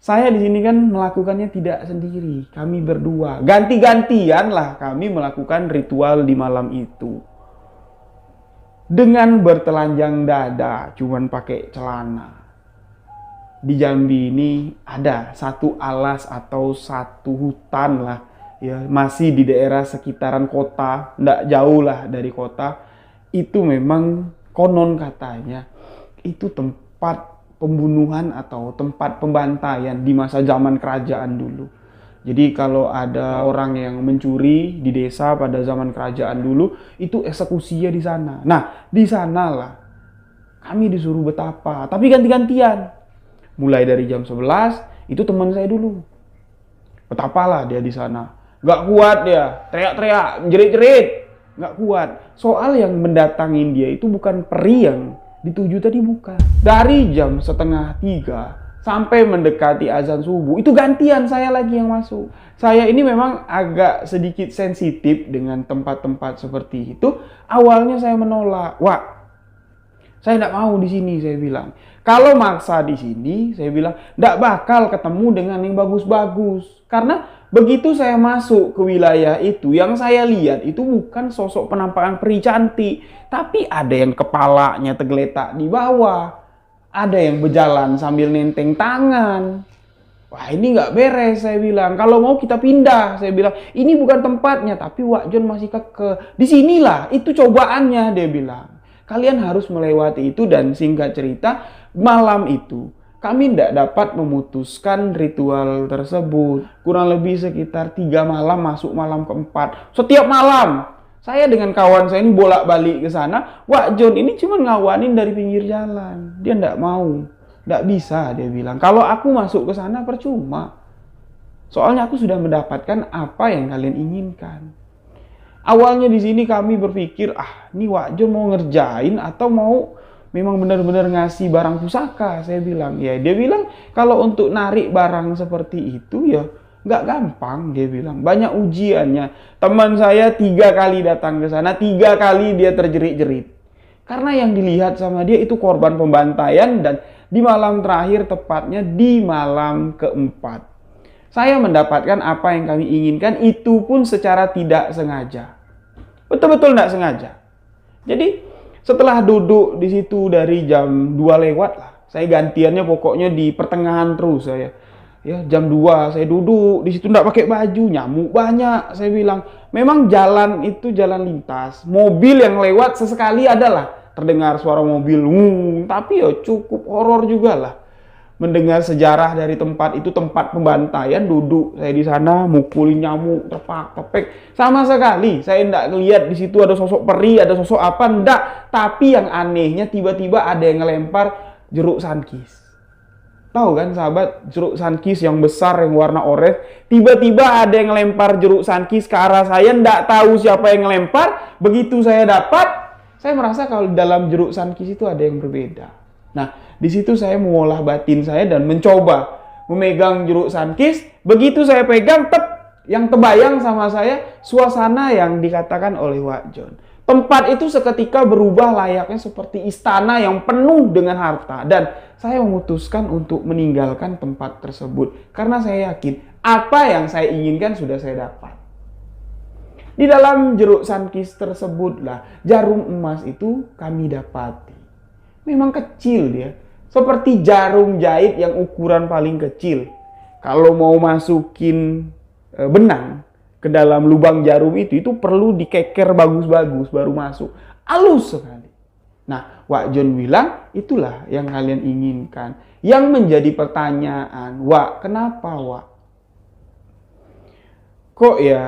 saya di sini kan melakukannya tidak sendiri. Kami berdua. Ganti-gantian lah kami melakukan ritual di malam itu. Dengan bertelanjang dada, cuman pakai celana. Di Jambi ini ada satu alas atau satu hutan lah. Ya, masih di daerah sekitaran kota. Nggak jauh lah dari kota. Itu memang konon katanya. Itu tempat pembunuhan atau tempat pembantaian di masa zaman kerajaan dulu. Jadi kalau ada orang yang mencuri di desa pada zaman kerajaan dulu, itu eksekusinya di sana. Nah, di sanalah kami disuruh betapa, tapi ganti-gantian. Mulai dari jam 11, itu teman saya dulu. Betapalah dia di sana. Gak kuat dia, teriak-teriak, jerit-jerit. Gak kuat. Soal yang mendatangin dia itu bukan peri yang dituju tadi, bukan. Dari jam 2:30 sampai mendekati azan subuh, itu gantian saya lagi yang masuk. Saya ini memang agak sedikit sensitif dengan tempat-tempat seperti itu. Awalnya saya menolak. Wah, saya tidak mau di sini, saya bilang. Kalau maksa di sini, saya bilang, tidak bakal ketemu dengan yang bagus-bagus. Karena begitu saya masuk ke wilayah itu, yang saya lihat itu bukan sosok penampakan peri cantik, tapi ada yang kepalanya tergeletak di bawah, ada yang berjalan sambil nenteng tangan. Wah, ini nggak beres, saya bilang. Kalau mau kita pindah, saya bilang. Ini bukan tempatnya, tapi Wak Jon masih kekeh. Disinilah, itu cobaannya, dia bilang. Kalian harus melewati itu, dan singkat cerita, malam itu kami tidak dapat memutuskan ritual tersebut. Kurang lebih sekitar 3 malam masuk malam keempat. Setiap malam saya dengan kawan saya ini bolak-balik ke sana. Wak Jon ini cuma ngawanin dari pinggir jalan. Dia tidak mau. Tidak bisa, dia bilang. Kalau aku masuk ke sana percuma. Soalnya aku sudah mendapatkan apa yang kalian inginkan. Awalnya di sini kami berpikir, ini Wak Jon mau ngerjain atau mau memang benar-benar ngasih barang pusaka, saya bilang. Ya, dia bilang kalau untuk narik barang seperti itu ya nggak gampang, dia bilang. Banyak ujiannya. Teman saya 3 kali datang ke sana, 3 kali dia terjerit-jerit. Karena yang dilihat sama dia itu korban pembantaian, dan di malam terakhir, tepatnya di malam keempat, saya mendapatkan apa yang kami inginkan, itu pun secara tidak sengaja. Betul-betul nggak sengaja. Jadi setelah duduk di situ dari jam 2 lewat lah, saya gantiannya pokoknya di pertengahan terus saya. Ya, jam 2 saya duduk di situ nggak pakai baju, nyamuk banyak. Saya bilang, memang jalan itu jalan lintas. Mobil yang lewat sesekali adalah terdengar suara mobil, tapi ya cukup horor juga lah. Mendengar sejarah dari tempat itu, tempat pembantaian, duduk saya di sana mukulin nyamuk, tepak-tepek. Sama sekali saya enggak ngelihat di situ ada sosok peri, ada sosok apa, enggak. Tapi yang anehnya tiba-tiba ada yang ngelempar jeruk sankis. Tahu kan sahabat, jeruk sankis yang besar yang warna oranye. Tiba-tiba ada yang ngelempar jeruk sankis ke arah saya, enggak tahu siapa yang ngelempar. Begitu saya dapat, saya merasa kalau dalam jeruk sankis itu ada yang berbeda. Nah, di situ saya mengolah batin saya dan mencoba memegang jeruk sankis. Begitu saya pegang, yang terbayang sama saya suasana yang dikatakan oleh Wak Jon. Tempat itu seketika berubah layaknya seperti istana yang penuh dengan harta. Dan saya memutuskan untuk meninggalkan tempat tersebut. Karena saya yakin apa yang saya inginkan sudah saya dapat. Di dalam jeruk sankis tersebutlah jarum emas itu kami dapati. Memang kecil dia. Seperti jarum jahit yang ukuran paling kecil. Kalau mau masukin benang ke dalam lubang jarum itu perlu dikeker bagus-bagus baru masuk. Halus sekali. Nah, Wak Jon bilang, itulah yang kalian inginkan. Yang menjadi pertanyaan, Wak, kenapa Wak? Kok ya,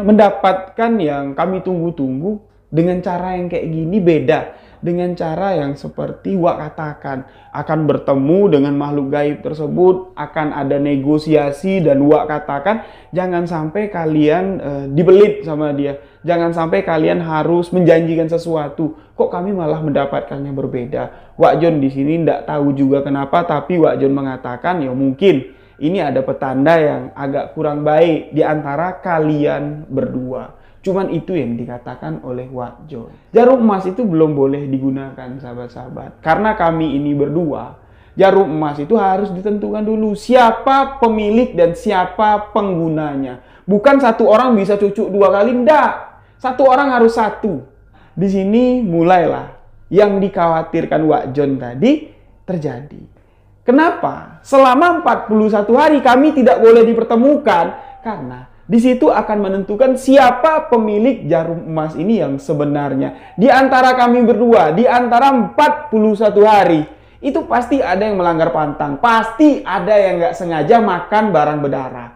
mendapatkan yang kami tunggu-tunggu dengan cara yang kayak gini beda. Dengan cara yang seperti Wak katakan, akan bertemu dengan makhluk gaib tersebut, akan ada negosiasi, dan Wak katakan jangan sampai kalian dibelit sama dia, jangan sampai kalian harus menjanjikan sesuatu. Kok kami malah mendapatkannya berbeda? Wak Jon di sini tidak tahu juga kenapa, tapi Wak Jon mengatakan ya mungkin ini ada petanda yang agak kurang baik di antara kalian berdua. Cuman itu yang dikatakan oleh Wak Jon. Jarum emas itu belum boleh digunakan sahabat-sahabat. Karena kami ini berdua, jarum emas itu harus ditentukan dulu siapa pemilik dan siapa penggunanya. Bukan satu orang bisa cucuk 2 kali, enggak. Satu orang harus satu. Di sini mulailah yang dikhawatirkan Wak Jon tadi terjadi. Kenapa? Selama 41 hari kami tidak boleh dipertemukan karena di situ akan menentukan siapa pemilik jarum emas ini yang sebenarnya. Di antara kami berdua, di antara 41 hari, itu pasti ada yang melanggar pantang. Pasti ada yang nggak sengaja makan barang berdarah.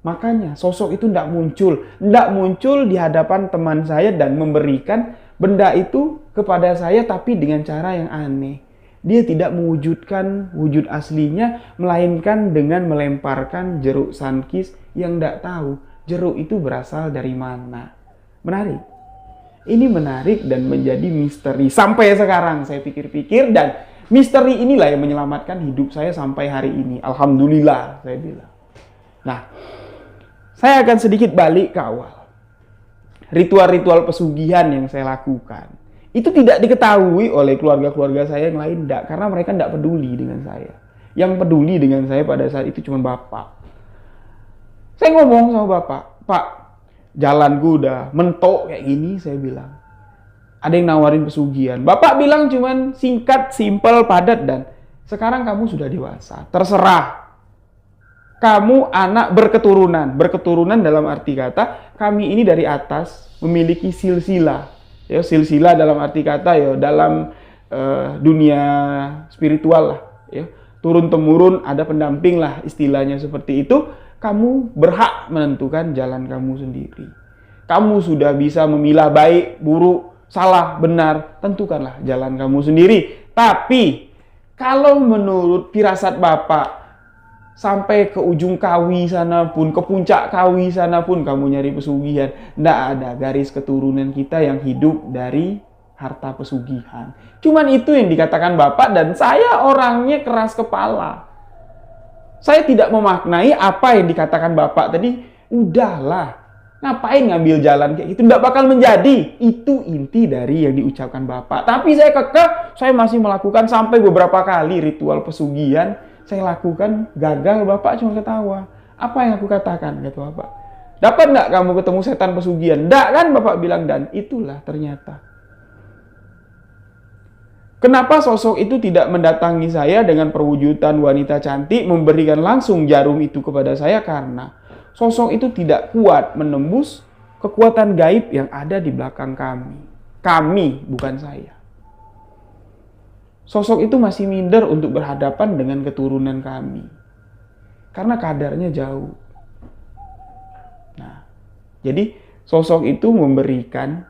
Makanya sosok itu tidak muncul. Tidak muncul di hadapan teman saya dan memberikan benda itu kepada saya, tapi dengan cara yang aneh. Dia tidak mewujudkan wujud aslinya, melainkan dengan melemparkan jeruk sankis yang tidak tahu jeruk itu berasal dari mana. Menarik. Ini menarik dan menjadi misteri. Sampai sekarang saya pikir-pikir, dan misteri inilah yang menyelamatkan hidup saya sampai hari ini. Alhamdulillah, saya bilang. Nah, saya akan sedikit balik ke awal. Ritual-ritual pesugihan yang saya lakukan itu tidak diketahui oleh keluarga-keluarga saya yang lain, enggak, karena mereka tidak peduli dengan saya. Yang peduli dengan saya pada saat itu cuma bapak. Saya ngomong sama bapak, Pak, jalanku udah mentok kayak gini, saya bilang. Ada yang nawarin pesugihan. Bapak bilang cuman singkat, simpel, padat, dan sekarang kamu sudah dewasa. Terserah. Kamu anak berketurunan. Berketurunan dalam arti kata, kami ini dari atas memiliki silsilah. Ya, silsilah dalam arti kata ya dalam dunia spiritual lah, ya. Turun-temurun ada pendamping lah istilahnya seperti itu. Kamu berhak menentukan jalan kamu sendiri. Kamu sudah bisa memilah baik, buruk, salah, benar. Tentukanlah jalan kamu sendiri. Tapi kalau menurut firasat Bapak, sampai ke ujung kawi sana pun, ke puncak kawi sana pun kamu nyari pesugihan, nggak ada garis keturunan kita yang hidup dari harta pesugihan. Cuman itu yang dikatakan Bapak, dan saya orangnya keras kepala. Saya tidak memaknai apa yang dikatakan Bapak tadi. Udahlah, ngapain ngambil jalan kayak gitu, nggak bakal menjadi. Itu inti dari yang diucapkan Bapak. Tapi saya kekeh, saya masih melakukan sampai beberapa kali ritual pesugihan. Saya lakukan, gagal. Bapak cuma ketawa. Apa yang aku katakan, kata Bapak? Dapat nggak kamu ketemu setan pesugihan? Nggak kan Bapak bilang. Dan itulah ternyata. Kenapa sosok itu tidak mendatangi saya dengan perwujudan wanita cantik, memberikan langsung jarum itu kepada saya? Karena sosok itu tidak kuat menembus kekuatan gaib yang ada di belakang kami. Kami, bukan saya. Sosok itu masih minder untuk berhadapan dengan keturunan kami. Karena kadarnya jauh. Nah, jadi sosok itu memberikan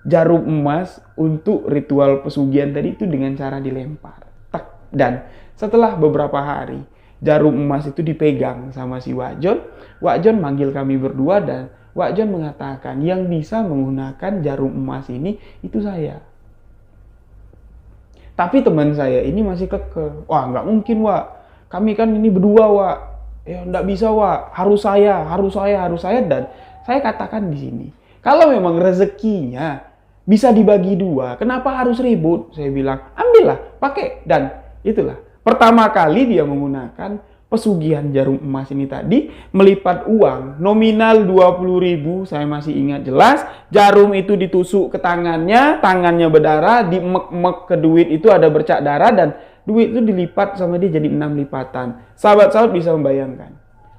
jarum emas untuk ritual pesugihan tadi itu dengan cara dilempar. Tak. Dan setelah beberapa hari, jarum emas itu dipegang sama si Wak Jon. Wak Jon manggil kami berdua dan Wak Jon mengatakan yang bisa menggunakan jarum emas ini itu saya. Tapi teman saya ini masih kekeh. Wah, nggak mungkin, Wak. Kami kan ini berdua, Wak. Ya, nggak bisa, Wak. Harus saya. Dan saya katakan di sini, kalau memang rezekinya bisa dibagi dua, kenapa harus ribut? Saya bilang, ambillah, pakai. Dan itulah, pertama kali dia menggunakan pesugihan jarum emas ini tadi, melipat uang nominal 20.000, saya masih ingat jelas. Jarum itu ditusuk ke tangannya berdarah, diemek-emek ke duit itu ada bercak darah, dan duit itu dilipat sama dia jadi 6 lipatan. Sahabat-sahabat bisa membayangkan.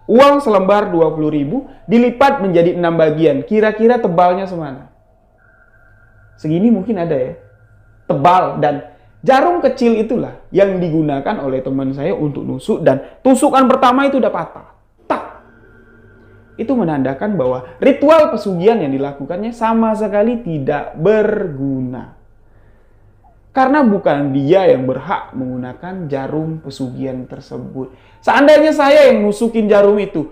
Uang selembar 20.000 dilipat menjadi 6 bagian. Kira-kira tebalnya semana? Segini mungkin ada ya. Tebal. Dan jarum kecil itulah yang digunakan oleh teman saya untuk nusuk. Dan tusukan pertama itu udah patah. Tak. Itu menandakan bahwa ritual pesugihan yang dilakukannya sama sekali tidak berguna. Karena bukan dia yang berhak menggunakan jarum pesugihan tersebut. Seandainya saya yang nusukin jarum itu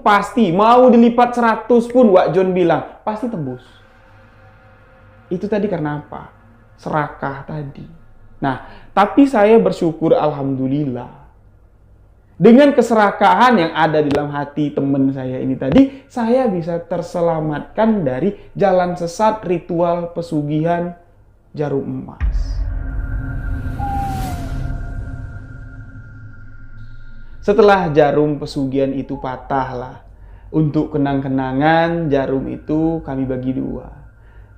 pasti mau dilipat 100 pun Wak Jon bilang, pasti tembus. Itu tadi karena apa? Serakah tadi. Nah, tapi saya bersyukur alhamdulillah. Dengan keserakahan yang ada di dalam hati teman saya ini tadi, saya bisa terselamatkan dari jalan sesat ritual pesugihan jarum emas. Setelah jarum pesugihan itu patahlah, untuk kenang-kenangan jarum itu kami bagi dua.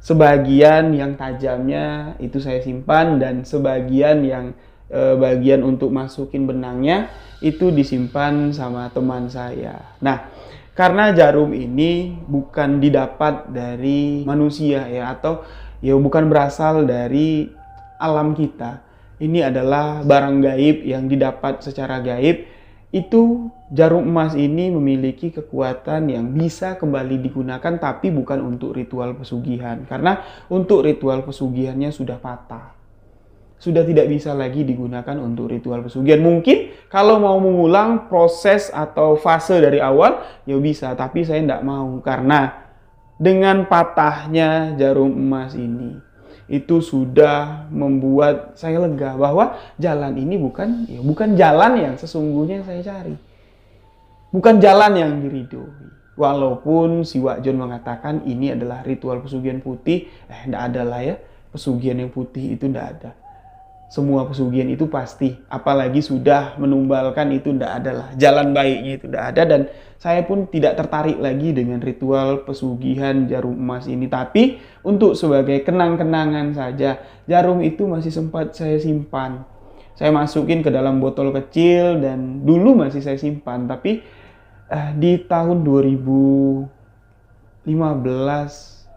Sebagian yang tajamnya itu saya simpan dan sebagian yang bagian untuk masukin benangnya itu disimpan sama teman saya. Nah, karena jarum ini bukan didapat dari manusia ya, atau ya bukan berasal dari alam kita. Ini adalah barang gaib yang didapat secara gaib. Itu jarum emas ini memiliki kekuatan yang bisa kembali digunakan, tapi bukan untuk ritual pesugihan. Karena untuk ritual pesugihannya sudah patah. Sudah tidak bisa lagi digunakan untuk ritual pesugihan. Mungkin kalau mau mengulang proses atau fase dari awal, ya bisa. Tapi saya tidak mau, karena dengan patahnya jarum emas ini, itu sudah membuat saya lega bahwa jalan ini bukan jalan yang sesungguhnya saya cari. Bukan jalan yang diridhoi. Walaupun si Wak Jon mengatakan ini adalah ritual pesugihan putih, tidak ada lah ya. Pesugihan yang putih itu tidak ada. Semua pesugihan itu pasti, apalagi sudah menumbalkan itu tidak ada lah. Jalan baiknya itu tidak ada, dan saya pun tidak tertarik lagi dengan ritual pesugihan jarum emas ini. Tapi untuk sebagai kenang-kenangan saja, jarum itu masih sempat saya simpan. Saya masukin ke dalam botol kecil dan dulu masih saya simpan. Tapi di tahun 2015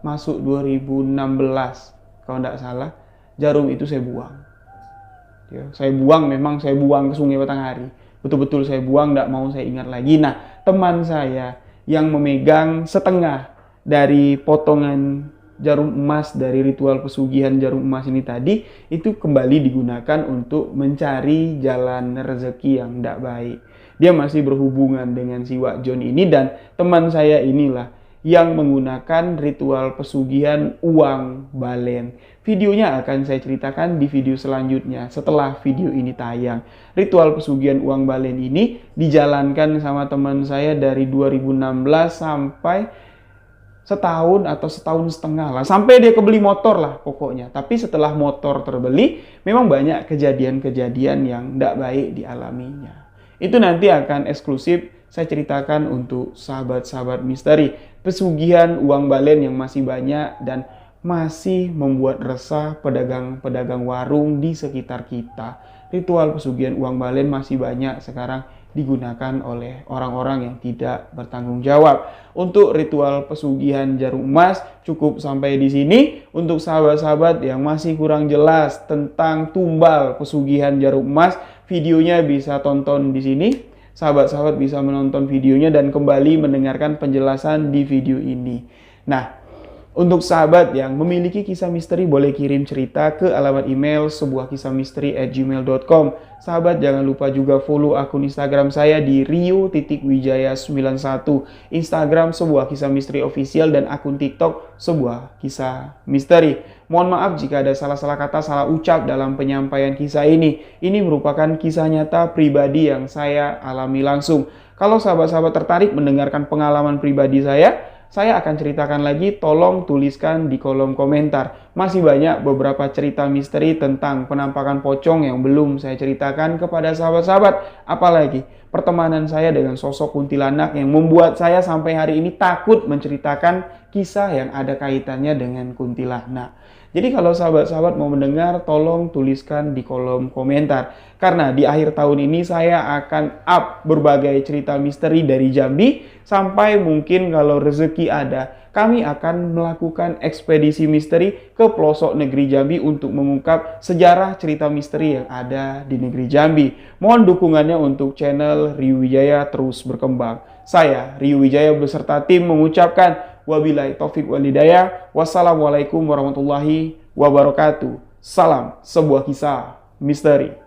masuk 2016 kalau tidak salah, jarum itu saya buang. Ya, saya buang ke Sungai Batanghari. Betul-betul saya buang, tidak mau saya ingat lagi. Nah, teman saya yang memegang setengah dari potongan jarum emas dari ritual pesugihan jarum emas ini tadi, itu kembali digunakan untuk mencari jalan rezeki yang tidak baik. Dia masih berhubungan dengan si Wak Jon ini, dan teman saya inilah yang menggunakan ritual pesugihan uang balen. Videonya akan saya ceritakan di video selanjutnya setelah video ini tayang. Ritual pesugihan uang balen ini dijalankan sama teman saya dari 2016 sampai setahun atau setahun setengah lah. Sampai dia kebeli motor lah pokoknya. Tapi setelah motor terbeli, memang banyak kejadian-kejadian yang tidak baik dialaminya. Itu nanti akan eksklusif saya ceritakan untuk sahabat-sahabat misteri. Pesugihan uang balen yang masih banyak dan masih membuat resah pedagang-pedagang warung di sekitar kita. Ritual pesugihan uang balen masih banyak sekarang digunakan oleh orang-orang yang tidak bertanggung jawab. Untuk ritual pesugihan jarum emas cukup sampai di sini. Untuk sahabat-sahabat yang masih kurang jelas tentang tumbal pesugihan jarum emas, videonya bisa tonton di sini. Sahabat-sahabat bisa menonton videonya dan kembali mendengarkan penjelasan di video ini. Nah, untuk sahabat yang memiliki kisah misteri boleh kirim cerita ke alamat email sebuahkisahmisteri@gmail.com. Sahabat jangan lupa juga follow akun Instagram saya di rio.wijaya91, Instagram Sebuah Kisah Misteri Official, dan akun TikTok Sebuah Kisah Misteri. Mohon maaf jika ada salah-salah kata, salah ucap dalam penyampaian kisah ini. Ini merupakan kisah nyata pribadi yang saya alami langsung. Kalau sahabat-sahabat tertarik mendengarkan pengalaman pribadi saya akan ceritakan lagi, tolong tuliskan di kolom komentar. Masih banyak beberapa cerita misteri tentang penampakan pocong yang belum saya ceritakan kepada sahabat-sahabat. Apalagi pertemanan saya dengan sosok kuntilanak yang membuat saya sampai hari ini takut menceritakan kisah yang ada kaitannya dengan kuntilanak. Jadi kalau sahabat-sahabat mau mendengar, tolong tuliskan di kolom komentar. Karena di akhir tahun ini saya akan up berbagai cerita misteri dari Jambi, sampai mungkin kalau rezeki ada, kami akan melakukan ekspedisi misteri ke pelosok negeri Jambi untuk mengungkap sejarah cerita misteri yang ada di negeri Jambi. Mohon dukungannya untuk channel Rio Wijaya terus berkembang. Saya, Rio Wijaya beserta tim mengucapkan wabillahi taufik wal hidayah. Wassalamualaikum warahmatullahi wabarakatuh. Salam sebuah kisah misteri.